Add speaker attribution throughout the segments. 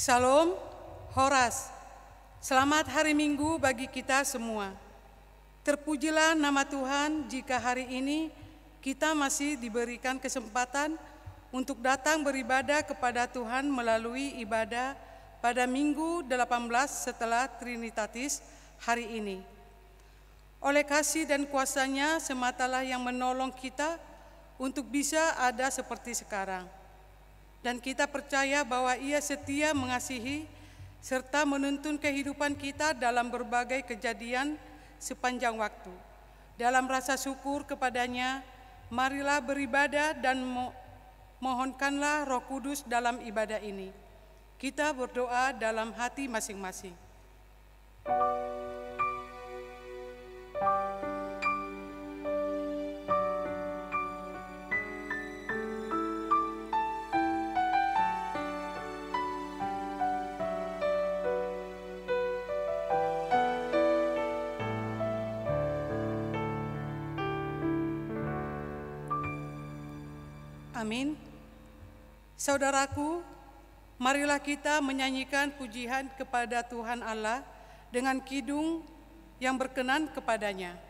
Speaker 1: Shalom, Horas. Selamat hari Minggu bagi kita semua. Terpujilah nama Tuhan jika hari ini kita masih diberikan kesempatan untuk datang beribadah kepada Tuhan melalui ibadah pada Minggu 18 setelah Trinitatis hari ini. Oleh kasih dan kuasa-Nya sematalah yang menolong kita untuk bisa ada seperti sekarang. Dan kita percaya bahwa Ia setia mengasihi serta menuntun kehidupan kita dalam berbagai kejadian sepanjang waktu. Dalam rasa syukur kepada-Nya, marilah beribadah dan mohonkanlah Roh Kudus dalam ibadah ini. Kita berdoa dalam hati masing-masing. Amin. Saudaraku, marilah kita menyanyikan pujian kepada Tuhan Allah dengan kidung yang berkenan kepada-Nya.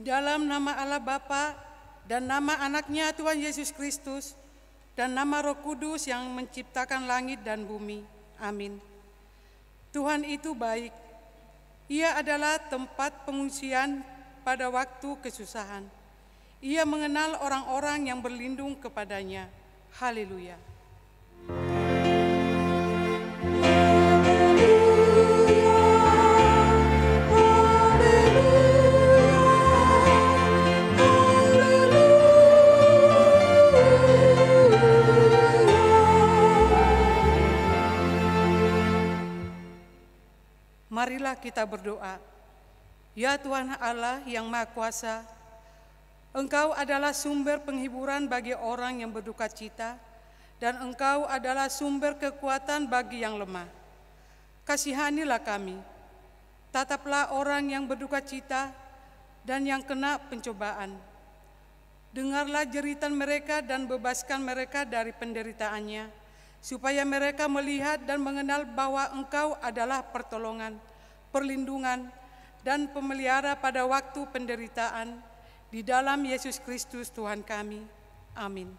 Speaker 1: Dalam nama Allah Bapa dan nama Anaknya Tuhan Yesus Kristus dan nama Roh Kudus yang menciptakan langit dan bumi. Amin. Tuhan itu baik. Ia adalah tempat pengungsian pada waktu kesusahan. Ia mengenal orang-orang yang berlindung kepada-Nya. Haleluya. Marilah kita berdoa. Ya Tuhan Allah yang Maha Kuasa, Engkau adalah sumber penghiburan bagi orang yang berduka cita, dan Engkau adalah sumber kekuatan bagi yang lemah. Kasihanilah kami, tataplah orang yang berduka cita dan yang kena pencobaan. Dengarlah jeritan mereka dan bebaskan mereka dari penderitaannya, supaya mereka melihat dan mengenal bahwa Engkau adalah pertolongan, perlindungan, dan pemelihara pada waktu penderitaan, di dalam Yesus Kristus Tuhan kami. Amin.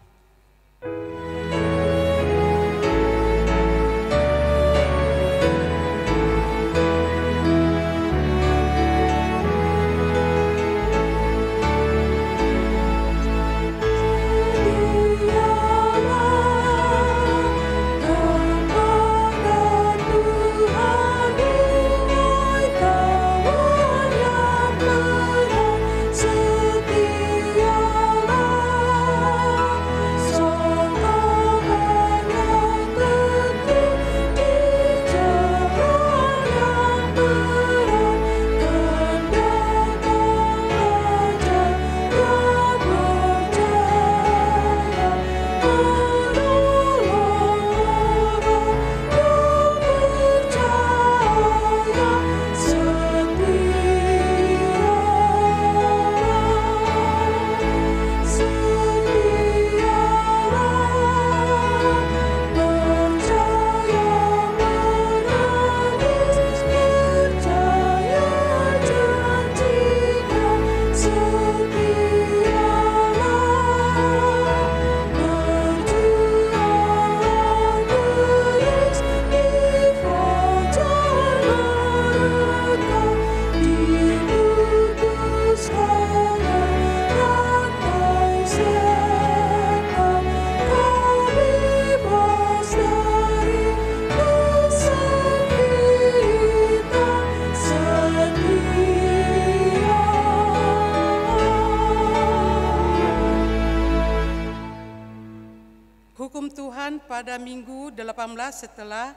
Speaker 1: pada Minggu 18 setelah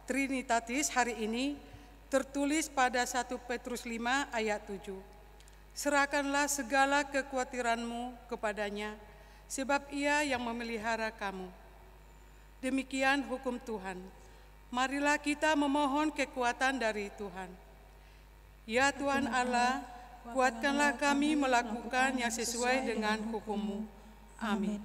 Speaker 1: Trinitatis hari ini tertulis pada 1 Petrus 5 ayat 7. Serahkanlah segala kekhawatiranmu kepadanya, sebab Ia yang memelihara kamu. Demikian hukum Tuhan. Marilah kita memohon kekuatan dari Tuhan. Ya Tuhan Allah, kuatkanlah kami melakukan yang sesuai dengan hukum-Mu. Amin.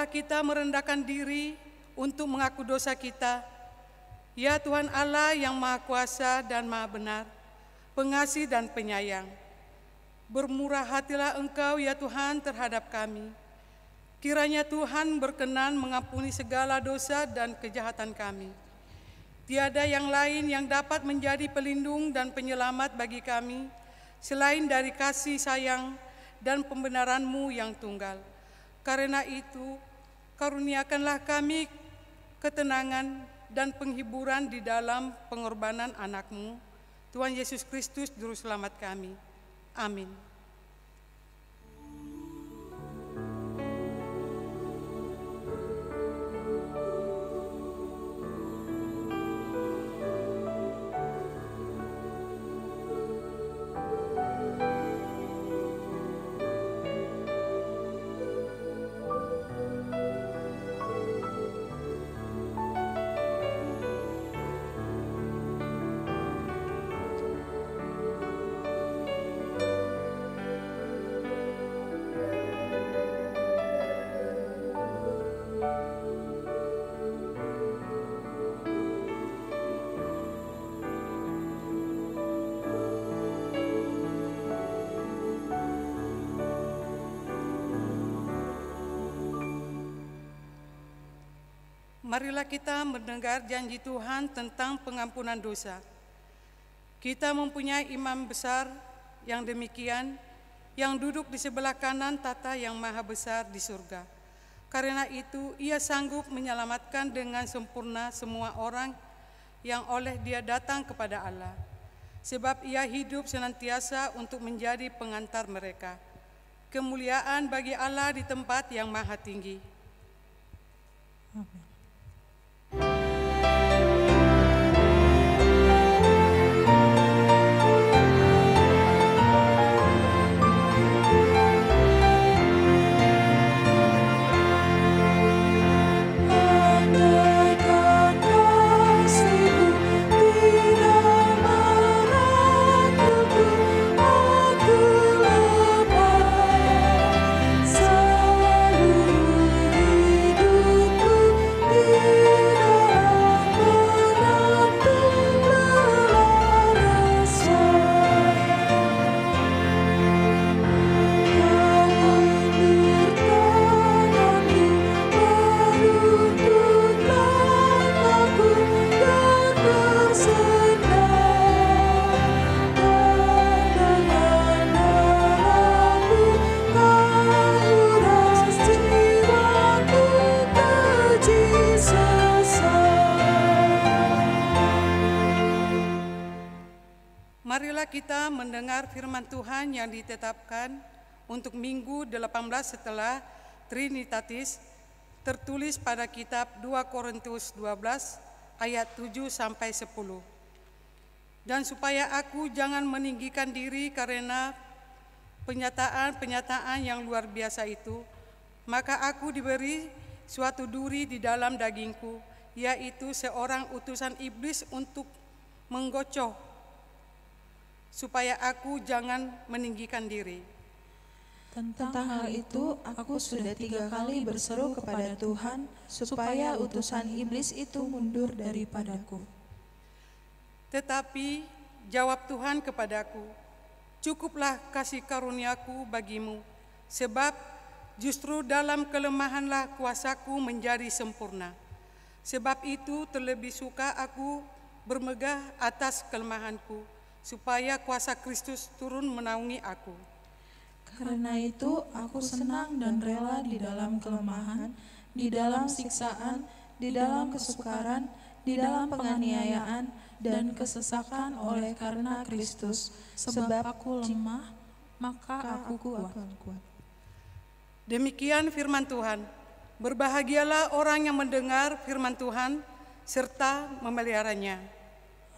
Speaker 1: Kita merendahkan diri untuk mengaku dosa kita. Ya Tuhan Allah yang Maha Kuasa dan Maha Benar, pengasih dan penyayang, bermurah hatilah Engkau ya Tuhan terhadap kami. Kiranya Tuhan berkenan mengampuni segala dosa dan kejahatan kami. Tiada yang lain yang dapat menjadi pelindung dan penyelamat bagi kami selain dari kasih sayang dan pembenaran-Mu yang tunggal. Karena itu, karuniakanlah kami ketenangan dan penghiburan di dalam pengorbanan anak-Mu, Tuhan Yesus Kristus, Juru Selamat kami. Amin. Marilah kita mendengar janji Tuhan tentang pengampunan dosa. Kita mempunyai imam besar yang demikian, yang duduk di sebelah kanan Tata yang Maha Besar di surga. Karena itu, Ia sanggup menyelamatkan dengan sempurna semua orang yang oleh Dia datang kepada Allah. Sebab Ia hidup senantiasa untuk menjadi pengantar mereka. Kemuliaan bagi Allah di tempat yang maha tinggi. Amin.
Speaker 2: Selalu hidupku
Speaker 1: Marilah kita mendengar firman Tuhan yang ditetapkan untuk minggu 18 setelah Trinitatis, tertulis pada kitab 2 Korintus 12 ayat 7 sampai 10. Dan supaya aku jangan meninggikan diri karena penyataan yang luar biasa itu, maka aku diberi suatu duri di dalam dagingku, yaitu seorang utusan iblis untuk menggocoh, supaya aku jangan meninggikan diri.
Speaker 2: Tentang hal itu, aku sudah 3 kali berseru kepada Tuhan, supaya utusan iblis itu mundur daripadaku.
Speaker 1: Tetapi jawab Tuhan kepadaku, cukuplah kasih karuniaku bagimu, sebab justru dalam kelemahanlah kuasaku menjadi sempurna. Sebab itu terlebih suka aku bermegah atas kelemahanku, supaya kuasa Kristus turun menaungi aku.
Speaker 2: Karena itu aku senang dan rela di dalam kelemahan, di dalam siksaan, di dalam kesukaran, di dalam penganiayaan, dan kesesakan oleh karena Kristus. Sebab aku lemah, maka aku kuat.
Speaker 1: Demikian firman Tuhan. Berbahagialah orang yang mendengar firman Tuhan serta memeliharanya.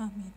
Speaker 2: Amin.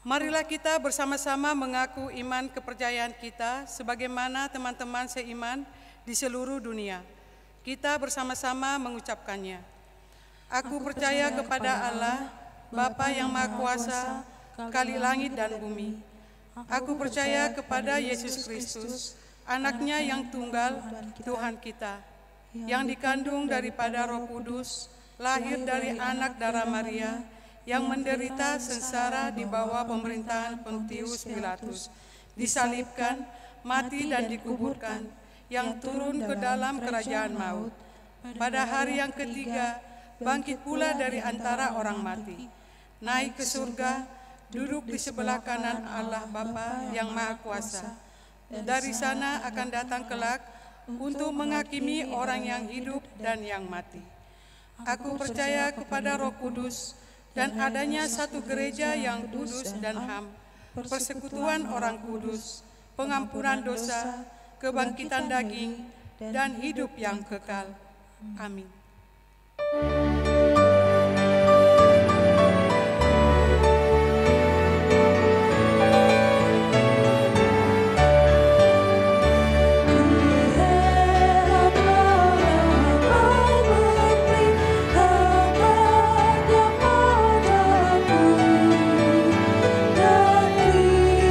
Speaker 1: Marilah kita bersama-sama mengaku iman kepercayaan kita sebagaimana teman-teman seiman di seluruh dunia. Kita bersama-sama mengucapkannya. Aku percaya kepada Allah, Bapa yang Maha Kuasa, Kali langit dan bumi. Aku percaya kepada Yesus Kristus, Anak-Nya yang tunggal, Tuhan kita, yang dikandung daripada Roh Kudus, lahir dari anak darah Maria, yang menderita sengsara di bawah pemerintahan Pontius Pilatus, disalibkan, mati dan dikuburkan, yang turun ke dalam kerajaan maut. Pada hari yang ketiga, bangkit pula dari antara orang mati, naik ke surga, duduk di sebelah kanan Allah Bapa yang Maha Kuasa. Dari sana akan datang kelak untuk menghakimi orang yang hidup dan yang mati. Aku percaya kepada Roh Kudus, dan adanya satu gereja yang kudus dan ham, persekutuan orang kudus, pengampunan dosa, kebangkitan daging, dan hidup yang kekal. Amin.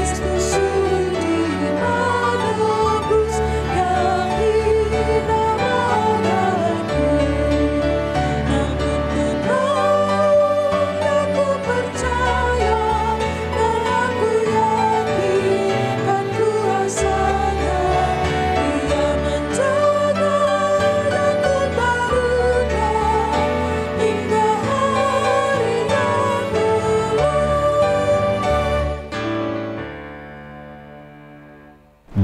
Speaker 2: Kristus sudi mana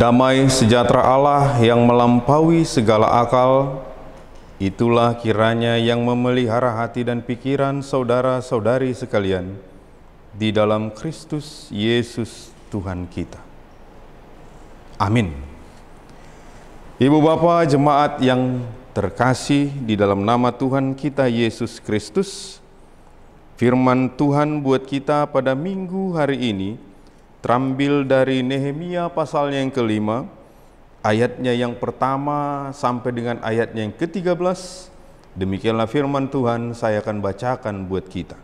Speaker 3: Damai sejahtera Allah yang melampaui segala akal, itulah kiranya yang memelihara hati dan pikiran saudara-saudari sekalian di dalam Kristus Yesus Tuhan kita. Amin. Ibu Bapa jemaat yang terkasih di dalam nama Tuhan kita Yesus Kristus, firman Tuhan buat kita pada minggu hari ini terambil dari Nehemia pasalnya yang kelima, ayatnya yang pertama sampai dengan ayatnya yang ke-13. Demikianlah firman Tuhan, saya akan bacakan buat kita.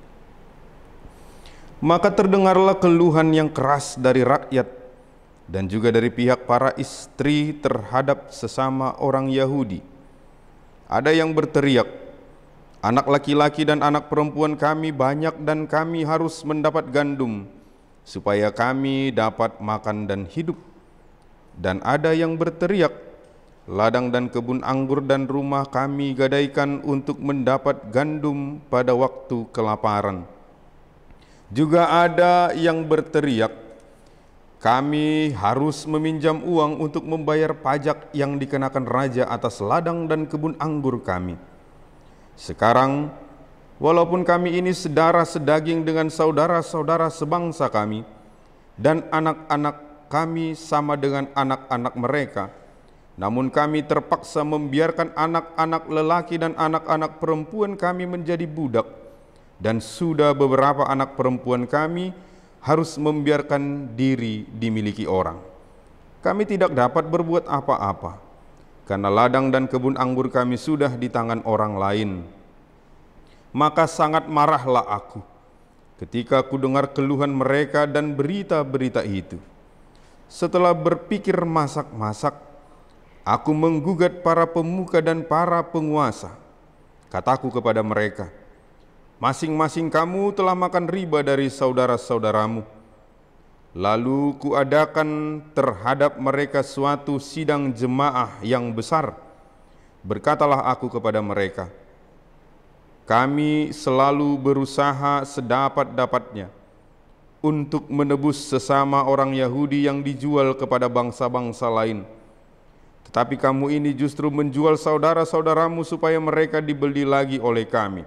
Speaker 3: Maka terdengarlah keluhan yang keras dari rakyat dan juga dari pihak para istri terhadap sesama orang Yahudi. Ada yang berteriak, anak laki-laki dan anak perempuan kami banyak dan kami harus mendapat gandum supaya kami dapat makan dan hidup. Dan ada yang berteriak, ladang dan kebun anggur dan rumah kami gadaikan untuk mendapat gandum pada waktu kelaparan. Juga ada yang berteriak, kami harus meminjam uang untuk membayar pajak yang dikenakan raja atas ladang dan kebun anggur kami. Sekarang, walaupun kami ini saudara sedaging dengan saudara-saudara sebangsa kami, dan anak-anak kami sama dengan anak-anak mereka, namun kami terpaksa membiarkan anak-anak lelaki dan anak-anak perempuan kami menjadi budak, dan sudah beberapa anak perempuan kami harus membiarkan diri dimiliki orang. Kami tidak dapat berbuat apa-apa, karena ladang dan kebun anggur kami sudah di tangan orang lain. Maka sangat marahlah aku ketika aku dengar keluhan mereka dan berita-berita itu. Setelah berpikir masak-masak, aku menggugat para pemuka dan para penguasa. Kataku kepada mereka, masing-masing kamu telah makan riba dari saudara-saudaramu. Lalu kuadakan terhadap mereka suatu sidang jemaah yang besar. Berkatalah aku kepada mereka, kami selalu berusaha sedapat-dapatnya untuk menebus sesama orang Yahudi yang dijual kepada bangsa-bangsa lain. Tetapi kamu ini justru menjual saudara-saudaramu supaya mereka dibeli lagi oleh kami.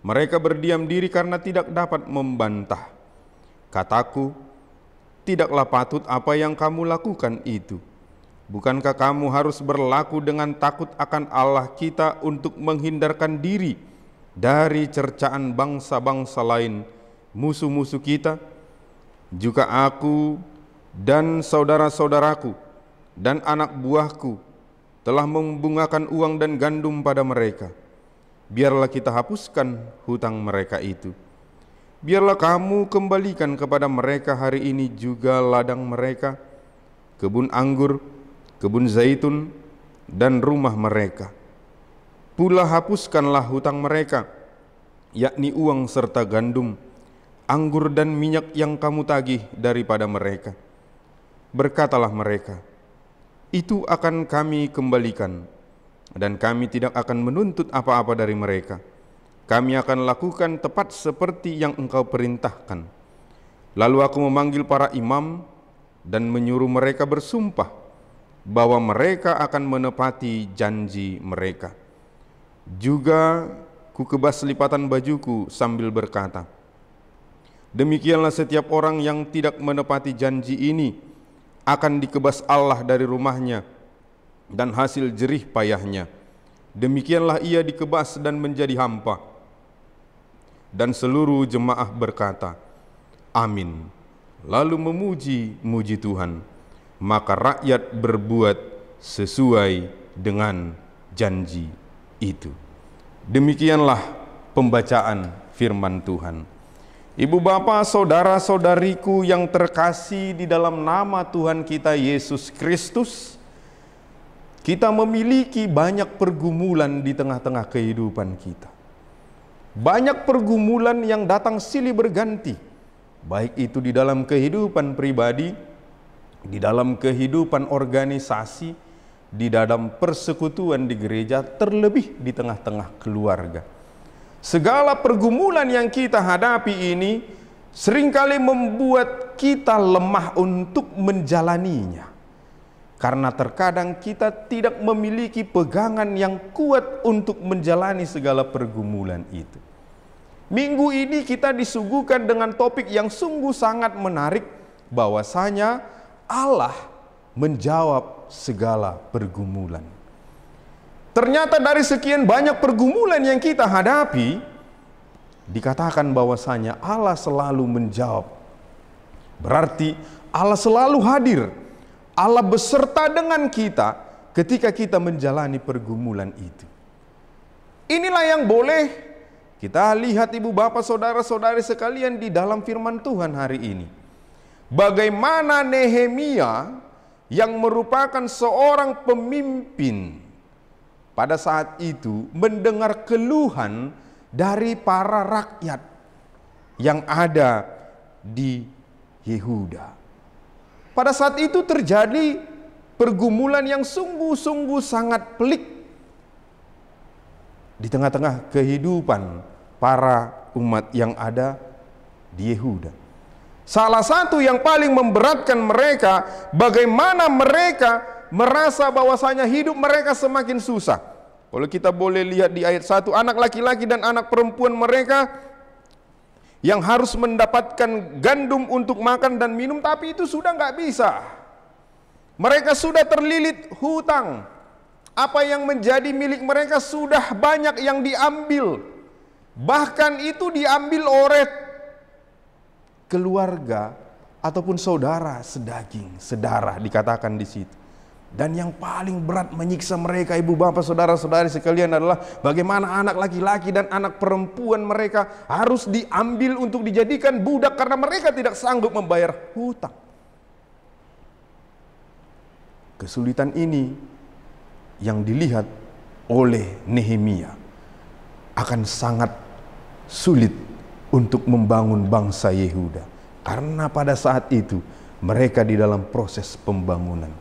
Speaker 3: Mereka berdiam diri karena tidak dapat membantah. Kataku, tidaklah patut apa yang kamu lakukan itu. Bukankah kamu harus berlaku dengan takut akan Allah kita untuk menghindarkan diri dari cercaan bangsa-bangsa lain, musuh-musuh kita? Juga aku dan saudara-saudaraku dan anak buahku telah membungakan uang dan gandum pada mereka. Biarlah kita hapuskan hutang mereka itu. Biarlah kamu kembalikan kepada mereka hari ini juga ladang mereka, kebun anggur, kebun zaitun, dan rumah mereka. Pula hapuskanlah hutang mereka, yakni uang serta gandum, anggur dan minyak yang kamu tagih daripada mereka. Berkatalah mereka, itu akan kami kembalikan, dan kami tidak akan menuntut apa-apa dari mereka. Kami akan lakukan tepat seperti yang engkau perintahkan. Lalu aku memanggil para imam dan menyuruh mereka bersumpah bahwa mereka akan menepati janji mereka. Juga kukebas lipatan bajuku sambil berkata, demikianlah setiap orang yang tidak menepati janji ini akan dikebas Allah dari rumahnya dan hasil jerih payahnya. Demikianlah ia dikebas dan menjadi hampa. Dan seluruh jemaah berkata, amin. Lalu memuji-muji Tuhan. Maka rakyat berbuat sesuai dengan janji itu. Demikianlah pembacaan firman Tuhan. Ibu bapa, saudara-saudariku yang terkasih di dalam nama Tuhan kita Yesus Kristus, kita memiliki banyak pergumulan di tengah-tengah kehidupan kita. Banyak pergumulan yang datang silih berganti, baik itu di dalam kehidupan pribadi, di dalam kehidupan organisasi, di dalam persekutuan di gereja, terlebih di tengah-tengah keluarga. Segala pergumulan yang kita hadapi ini seringkali membuat kita lemah untuk menjalaninya. Karena terkadang kita tidak memiliki pegangan yang kuat untuk menjalani segala pergumulan itu. Minggu ini kita disuguhkan dengan topik yang sungguh sangat menarik, bahwasanya Allah menjawab segala pergumulan. Ternyata dari sekian banyak pergumulan yang kita hadapi, dikatakan bahwasanya Allah selalu menjawab. Berarti Allah selalu hadir. Allah beserta dengan kita ketika kita menjalani pergumulan itu. Inilah yang boleh kita lihat ibu bapak saudara-saudari sekalian di dalam firman Tuhan hari ini. Bagaimana Nehemia yang merupakan seorang pemimpin pada saat itu mendengar keluhan dari para rakyat yang ada di Yehuda. Pada saat itu terjadi pergumulan yang sungguh-sungguh sangat pelik di tengah-tengah kehidupan para umat yang ada di Yehuda. Salah satu yang paling memberatkan mereka, bagaimana mereka merasa bahwasanya hidup mereka semakin susah. Kalau kita boleh lihat di ayat 1, anak laki-laki dan anak perempuan mereka yang harus mendapatkan gandum untuk makan dan minum, tapi itu sudah nggak bisa. Mereka sudah terlilit hutang. Apa yang menjadi milik mereka sudah banyak yang diambil. Bahkan itu diambil oleh keluarga ataupun saudara sedaging, sedarah dikatakan di situ. Dan yang paling berat menyiksa mereka ibu bapak saudara-saudari sekalian adalah bagaimana anak laki-laki dan anak perempuan mereka harus diambil untuk dijadikan budak karena mereka tidak sanggup membayar hutang. Kesulitan ini yang dilihat oleh Nehemia akan sangat sulit untuk membangun bangsa Yehuda, karena pada saat itu mereka di dalam proses pembangunan.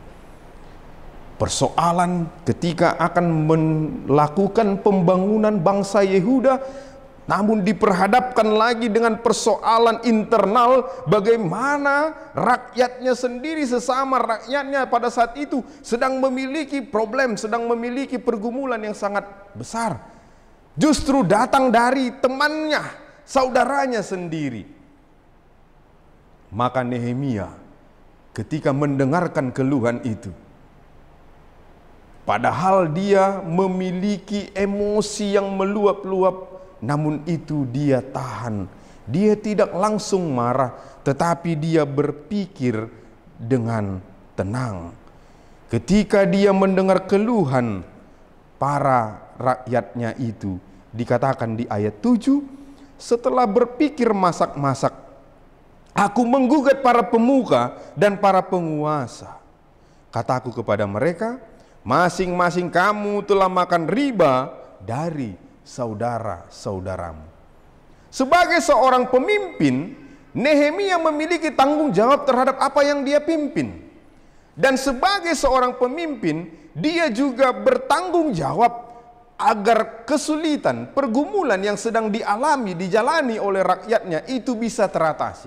Speaker 3: Persoalan ketika akan melakukan pembangunan bangsa Yehuda, namun diperhadapkan lagi dengan persoalan internal, bagaimana rakyatnya sendiri, sesama rakyatnya pada saat itu sedang memiliki problem, sedang memiliki pergumulan yang sangat besar. Justru datang dari temannya, saudaranya sendiri. Maka Nehemia ketika mendengarkan keluhan itu, padahal dia memiliki emosi yang meluap-luap, namun itu dia tahan. Dia tidak langsung marah, tetapi dia berpikir dengan tenang. Ketika dia mendengar keluhan para rakyatnya itu, dikatakan di ayat 7, setelah berpikir masak-masak, aku menggugat para pemuka dan para penguasa. Kataku kepada mereka, masing-masing kamu telah makan riba dari saudara-saudaramu. Sebagai seorang pemimpin, Nehemia memiliki tanggung jawab terhadap apa yang dia pimpin. Dan sebagai seorang pemimpin, dia juga bertanggung jawab agar kesulitan, pergumulan yang sedang dijalani oleh rakyatnya itu bisa teratasi.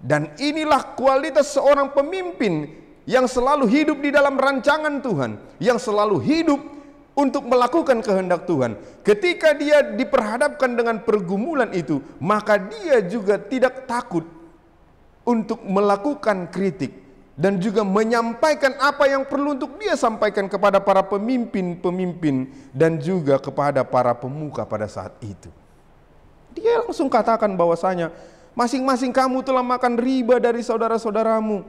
Speaker 3: Dan inilah kualitas seorang pemimpin yang selalu hidup di dalam rancangan Tuhan, yang selalu hidup untuk melakukan kehendak Tuhan. Ketika dia diperhadapkan dengan pergumulan itu, maka dia juga tidak takut untuk melakukan kritik dan juga menyampaikan apa yang perlu untuk dia sampaikan kepada para pemimpin-pemimpin dan juga kepada para pemuka pada saat itu. Dia langsung katakan bahwasanya masing-masing kamu telah makan riba dari saudara-saudaramu.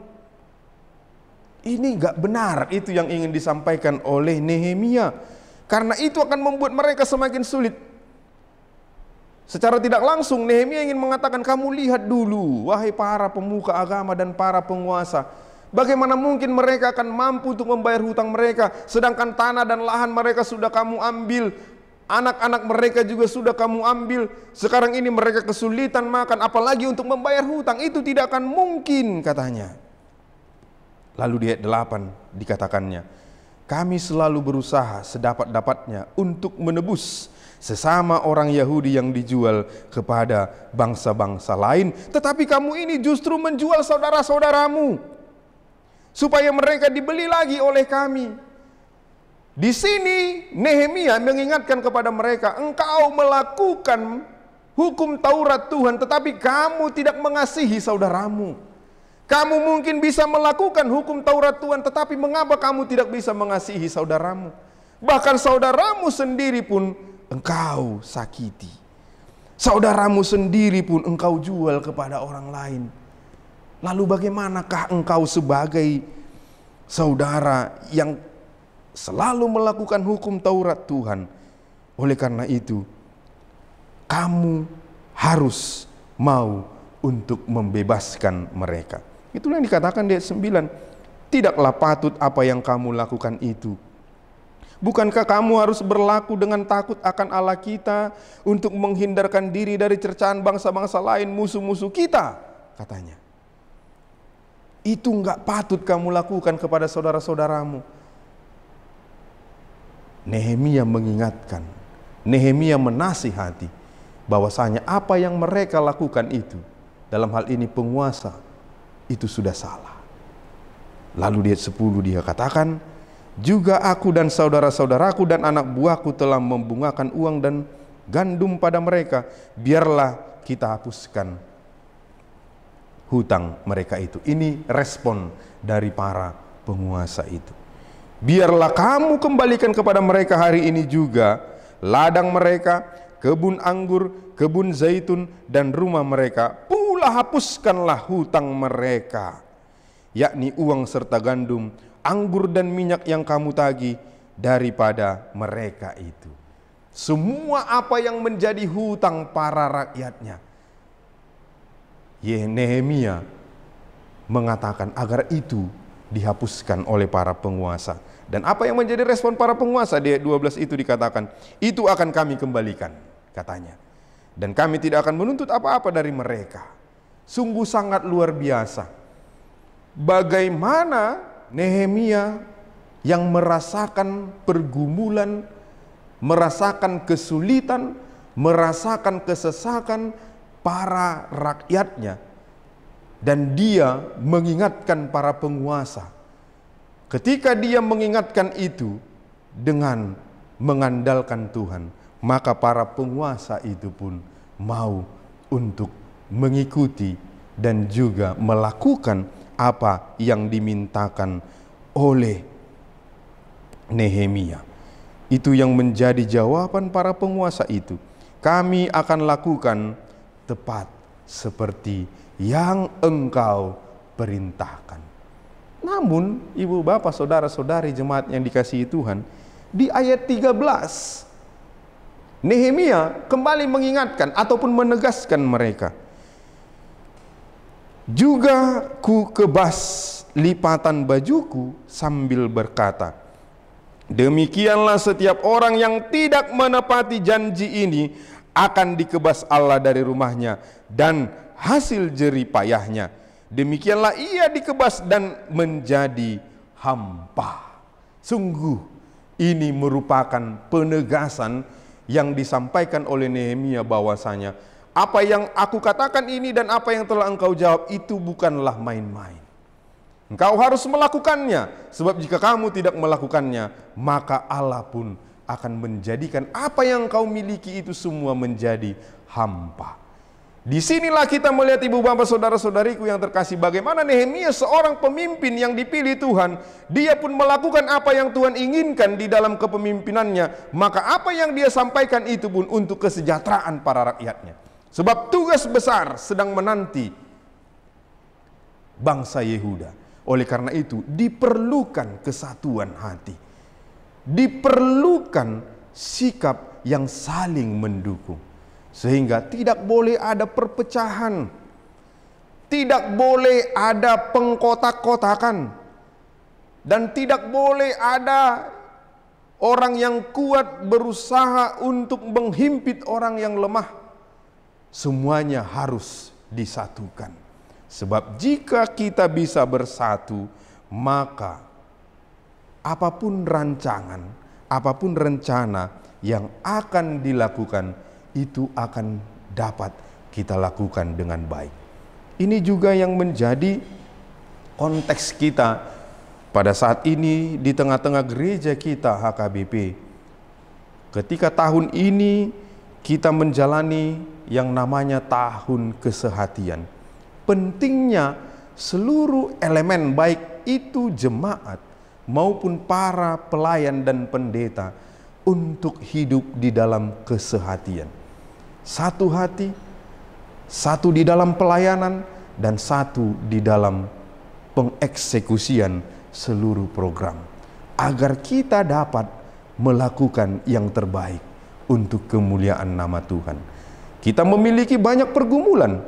Speaker 3: Ini gak benar, itu yang ingin disampaikan oleh Nehemia. Karena itu akan membuat mereka semakin sulit. Secara tidak langsung Nehemia ingin mengatakan, kamu lihat dulu wahai para pemuka agama dan para penguasa, bagaimana mungkin mereka akan mampu untuk membayar hutang mereka, sedangkan tanah dan lahan mereka sudah kamu ambil, anak-anak mereka juga sudah kamu ambil. Sekarang ini mereka kesulitan makan, apalagi untuk membayar hutang. Itu tidak akan mungkin, katanya. Lalu di ayat 8 dikatakannya, kami selalu berusaha sedapat-dapatnya untuk menebus sesama orang Yahudi yang dijual kepada bangsa-bangsa lain, tetapi kamu ini justru menjual saudara-saudaramu. supaya mereka dibeli lagi oleh kami. Di sini Nehemia mengingatkan kepada mereka, engkau melakukan hukum Taurat Tuhan, tetapi kamu tidak mengasihi saudaramu. Kamu mungkin bisa melakukan hukum Taurat Tuhan, tetapi mengapa kamu tidak bisa mengasihi saudaramu? Bahkan saudaramu sendiri pun engkau sakiti. Saudaramu sendiri pun engkau jual kepada orang lain. Lalu bagaimanakah engkau sebagai saudara yang selalu melakukan hukum Taurat Tuhan? Oleh karena itu, kamu harus mau untuk membebaskan mereka. Itulah yang dikatakan di ayat 9. Tidaklah patut apa yang kamu lakukan itu. Bukankah kamu harus berlaku dengan takut akan Allah kita untuk menghindarkan diri dari cercaan bangsa-bangsa lain, musuh-musuh kita, katanya. Itu enggak patut kamu lakukan kepada saudara-saudaramu. Nehemia mengingatkan, Nehemia menasihati bahwasanya apa yang mereka lakukan itu, dalam hal ini penguasa, itu sudah salah. Lalu di ayat 10 dia katakan, juga aku dan saudara-saudaraku dan anak buahku telah membungakan uang dan gandum pada mereka. Biarlah kita hapuskan hutang mereka itu. Ini respon dari para penguasa itu. Biarlah kamu kembalikan kepada mereka hari ini juga ladang mereka, kebun anggur, kebun zaitun, dan rumah mereka. Pula hapuskanlah hutang mereka, yakni uang serta gandum, anggur dan minyak yang kamu tagih daripada mereka itu. Semua apa yang menjadi hutang para rakyatnya, Nehemia mengatakan agar itu dihapuskan oleh para penguasa. Dan apa yang menjadi respon para penguasa? Di ayat 12 itu dikatakan, itu akan kami kembalikan, katanya. Dan kami tidak akan menuntut apa-apa dari mereka. Sungguh sangat luar biasa. Bagaimana Nehemia yang merasakan pergumulan, merasakan kesulitan, merasakan kesesakan para rakyatnya, dan dia mengingatkan para penguasa. Ketika dia mengingatkan itu dengan mengandalkan Tuhan, maka para penguasa itu pun mau untuk mengikuti dan juga melakukan apa yang dimintakan oleh Nehemia. Itu yang menjadi jawaban para penguasa itu. Kami akan lakukan tepat seperti yang engkau perintahkan. Namun, ibu bapak, saudara-saudari jemaat yang dikasihi Tuhan, di ayat 13, Nehemia kembali mengingatkan ataupun menegaskan mereka. Juga ku kebas lipatan bajuku sambil berkata, demikianlah setiap orang yang tidak menepati janji ini akan dikebas Allah dari rumahnya dan hasil jerih payahnya. Demikianlah ia dikebas dan menjadi hampa. Sungguh ini merupakan penegasan yang disampaikan oleh Nehemia bahwasanya apa yang aku katakan ini dan apa yang telah engkau jawab itu bukanlah main-main. Engkau harus melakukannya, sebab jika kamu tidak melakukannya, maka Allah pun akan menjadikan apa yang engkau miliki itu semua menjadi hampa. Disinilah kita melihat ibu bapak saudara-saudariku yang terkasih, bagaimana Nehemia seorang pemimpin yang dipilih Tuhan, dia pun melakukan apa yang Tuhan inginkan di dalam kepemimpinannya, maka apa yang dia sampaikan itu pun untuk kesejahteraan para rakyatnya. Sebab tugas besar sedang menanti bangsa Yehuda. Oleh karena itu diperlukan kesatuan hati, diperlukan sikap yang saling mendukung. Sehingga tidak boleh ada perpecahan, tidak boleh ada pengkotak-kotakan, dan tidak boleh ada orang yang kuat berusaha untuk menghimpit orang yang lemah. Semuanya harus disatukan. Sebab jika kita bisa bersatu, maka apapun rancangan, apapun rencana yang akan dilakukan, itu akan dapat kita lakukan dengan baik. Ini juga yang menjadi konteks kita pada saat ini di tengah-tengah gereja kita HKBP, ketika tahun ini kita menjalani yang namanya tahun kesehatian, pentingnya seluruh elemen, baik itu jemaat maupun para pelayan dan pendeta, untuk hidup di dalam kesehatian. Satu hati, satu di dalam pelayanan, dan satu di dalam pengeksekusian seluruh program, agar kita dapat melakukan yang terbaik untuk kemuliaan nama Tuhan. Kita memiliki banyak pergumulan,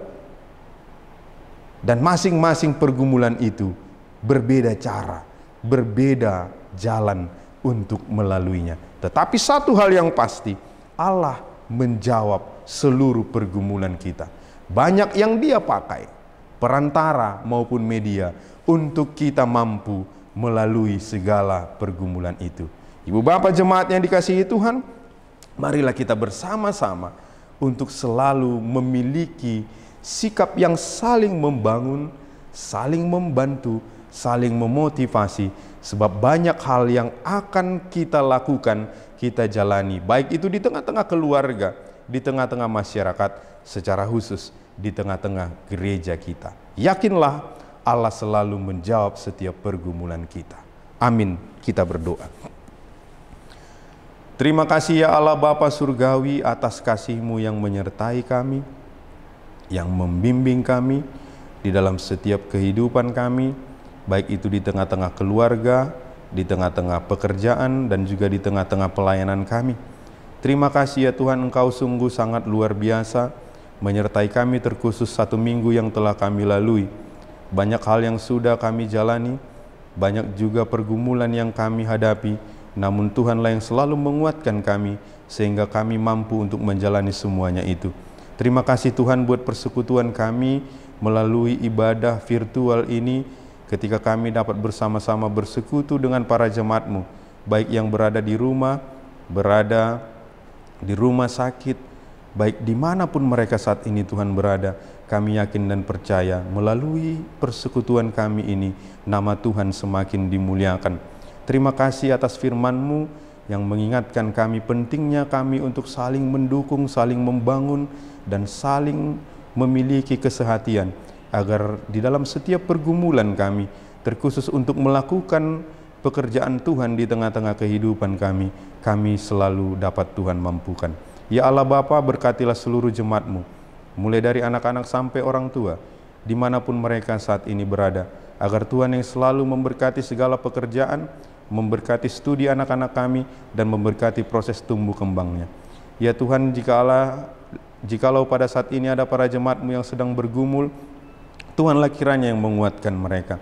Speaker 3: dan masing-masing pergumulan itu berbeda cara, berbeda jalan untuk melaluinya. Tetapi satu hal yang pasti, Allah menjawab seluruh pergumulan kita. Banyak yang Dia pakai, perantara maupun media, untuk kita mampu melalui segala pergumulan itu. Ibu bapak jemaat yang dikasihi Tuhan, marilah kita bersama-sama untuk selalu memiliki sikap yang saling membangun, saling membantu, saling memotivasi, sebab banyak hal yang akan kita lakukan, kita jalani, baik itu di tengah-tengah keluarga, di tengah-tengah masyarakat, secara khusus di tengah-tengah gereja kita. Yakinlah Allah selalu menjawab setiap pergumulan kita. Amin. Kita berdoa. Terima kasih ya Allah Bapa Surgawi atas kasih-Mu yang menyertai kami, yang membimbing kami di dalam setiap kehidupan kami, baik itu di tengah-tengah keluarga, di tengah-tengah pekerjaan, dan juga di tengah-tengah pelayanan kami. Terima kasih ya Tuhan, Engkau sungguh sangat luar biasa menyertai kami, terkhusus 1 minggu yang telah kami lalui. Banyak hal yang sudah kami jalani, banyak juga pergumulan yang kami hadapi, namun Tuhanlah yang selalu menguatkan kami, sehingga kami mampu untuk menjalani semuanya itu. Terima kasih Tuhan buat persekutuan kami melalui ibadah virtual ini, ketika kami dapat bersama-sama bersekutu dengan para jemaat-Mu, baik yang berada di rumah, berada di rumah sakit, baik dimanapun mereka saat ini Tuhan berada. Kami yakin dan percaya melalui persekutuan kami ini, nama Tuhan semakin dimuliakan. Terima kasih atas firman-Mu yang mengingatkan kami pentingnya kami untuk saling mendukung, saling membangun, dan saling memiliki kesehatian, agar di dalam setiap pergumulan kami, terkhusus untuk melakukan pekerjaan Tuhan di tengah-tengah kehidupan kami, kami selalu dapat Tuhan mampukan. Ya Allah Bapa, berkatilah seluruh jemaat-Mu, mulai dari anak-anak sampai orang tua, dimanapun mereka saat ini berada, agar Tuhan yang selalu memberkati segala pekerjaan, memberkati studi anak-anak kami, dan memberkati proses tumbuh kembangnya. Ya Tuhan, jikalau pada saat ini ada para jemaat-Mu yang sedang bergumul, Tuhanlah kiranya yang menguatkan mereka.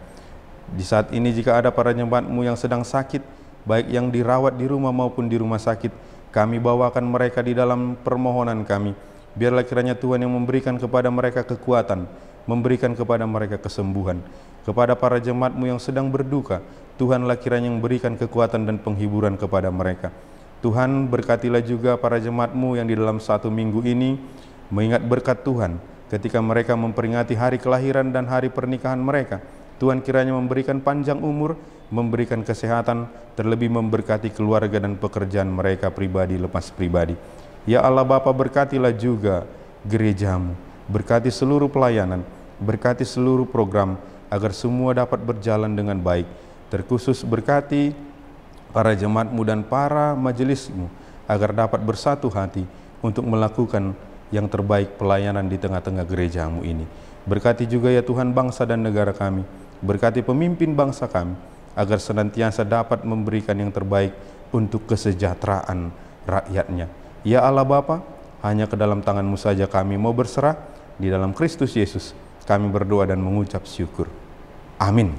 Speaker 3: Di saat ini jika ada para jemaat-Mu yang sedang sakit, baik yang dirawat di rumah maupun di rumah sakit, kami bawakan mereka di dalam permohonan kami. Biarlah kiranya Tuhan yang memberikan kepada mereka kekuatan, memberikan kepada mereka kesembuhan. Kepada para jemaat-Mu yang sedang berduka, Tuhanlah kiranya yang memberikan kekuatan dan penghiburan kepada mereka. Tuhan, berkatilah juga para jemaat-Mu yang di dalam 1 minggu ini mengingat berkat Tuhan ketika mereka memperingati hari kelahiran dan hari pernikahan mereka. Tuhan kiranya memberikan panjang umur, memberikan kesehatan, terlebih memberkati keluarga dan pekerjaan mereka pribadi lepas pribadi. Ya Allah Bapa, berkatilah juga gereja-Mu, berkati seluruh pelayanan, berkati seluruh program, agar semua dapat berjalan dengan baik. Terkhusus berkati para jemaat-Mu dan para majelis-Mu, agar dapat bersatu hati untuk melakukan yang terbaik pelayanan di tengah-tengah gereja-Mu ini. Berkati juga ya Tuhan bangsa dan negara kami, berkati pemimpin bangsa kami, agar senantiasa dapat memberikan yang terbaik untuk kesejahteraan rakyatnya. Ya Allah Bapa, hanya ke dalam tangan-Mu saja kami mau berserah. Di dalam Kristus Yesus kami berdoa dan mengucap syukur. Amin.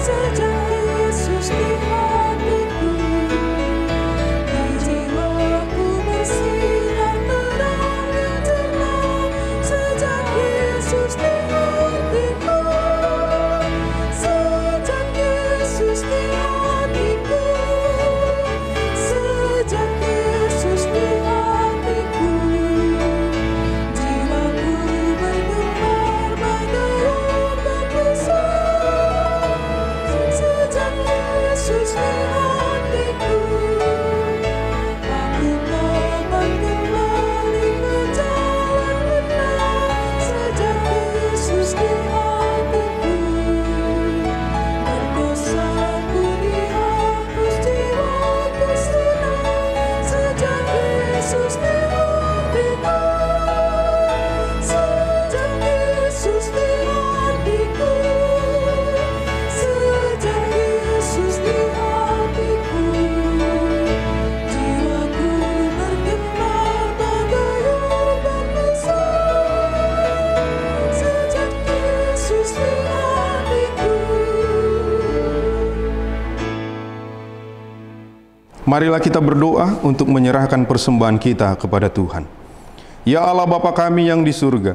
Speaker 2: Sejak Yesus di hatiku.
Speaker 3: Marilah kita berdoa untuk menyerahkan persembahan kita kepada Tuhan. Ya Allah Bapa kami yang di surga,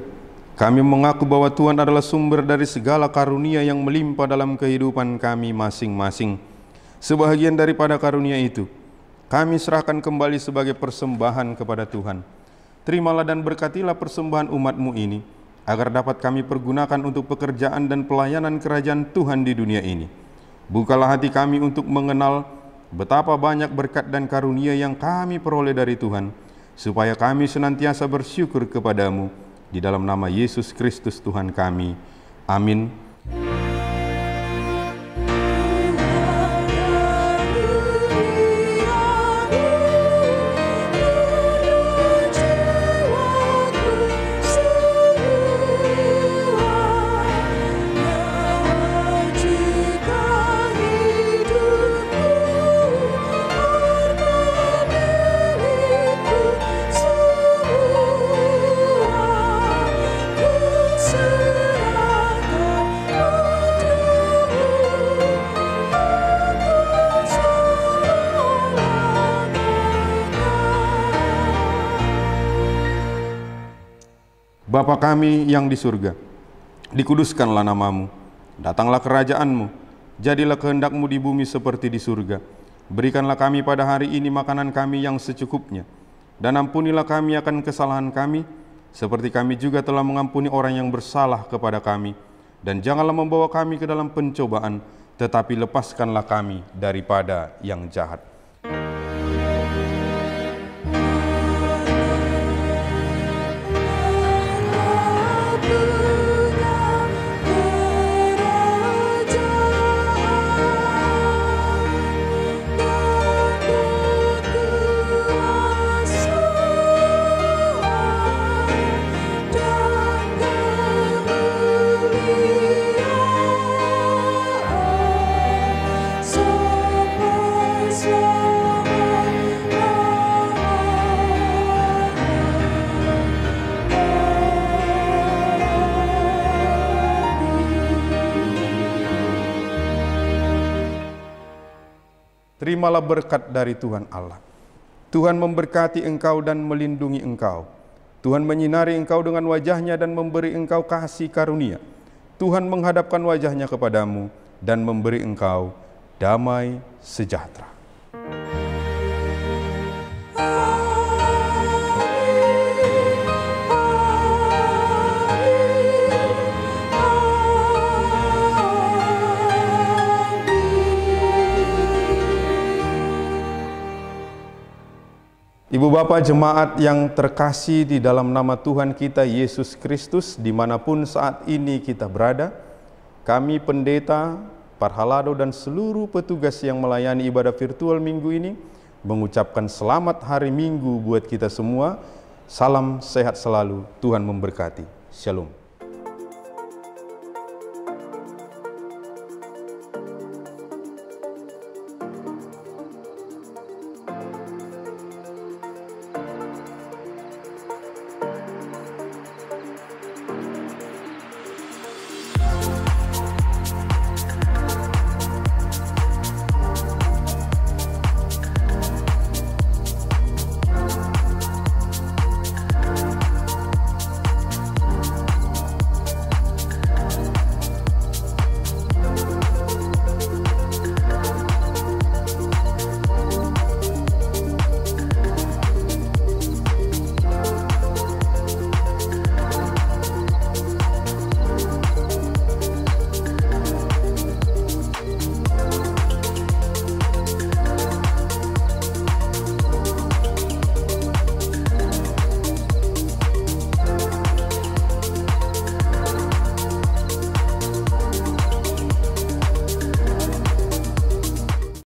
Speaker 3: kami mengaku bahwa Tuhan adalah sumber dari segala karunia yang melimpah dalam kehidupan kami masing-masing. Sebahagian daripada karunia itu, kami serahkan kembali sebagai persembahan kepada Tuhan. Terimalah dan berkatilah persembahan umat-Mu ini, agar dapat kami pergunakan untuk pekerjaan dan pelayanan kerajaan Tuhan di dunia ini. Bukalah hati kami untuk mengenal betapa banyak berkat dan karunia yang kami peroleh dari Tuhan, supaya kami senantiasa bersyukur kepadamu, di dalam nama Yesus Kristus Tuhan kami. Amin. Bapa kami yang di surga, dikuduskanlah namamu, datanglah kerajaan-Mu, jadilah kehendak-Mu di bumi seperti di surga. Berikanlah kami pada hari ini makanan kami yang secukupnya, dan ampunilah kami akan kesalahan kami, seperti kami juga telah mengampuni orang yang bersalah kepada kami. Dan janganlah membawa kami ke dalam pencobaan, tetapi lepaskanlah kami daripada yang jahat. Terimalah berkat dari Tuhan Allah. Tuhan memberkati engkau dan melindungi engkau. Tuhan menyinari engkau dengan wajah-Nya dan memberi engkau kasih karunia. Tuhan menghadapkan wajah-Nya kepadamu dan memberi engkau damai sejahtera. Ibu Bapak jemaat yang terkasih di dalam nama Tuhan kita Yesus Kristus, dimanapun saat ini kita berada, kami pendeta, parhalado dan seluruh petugas yang melayani ibadah virtual minggu ini mengucapkan selamat hari Minggu buat kita semua. Salam sehat selalu, Tuhan memberkati. Shalom.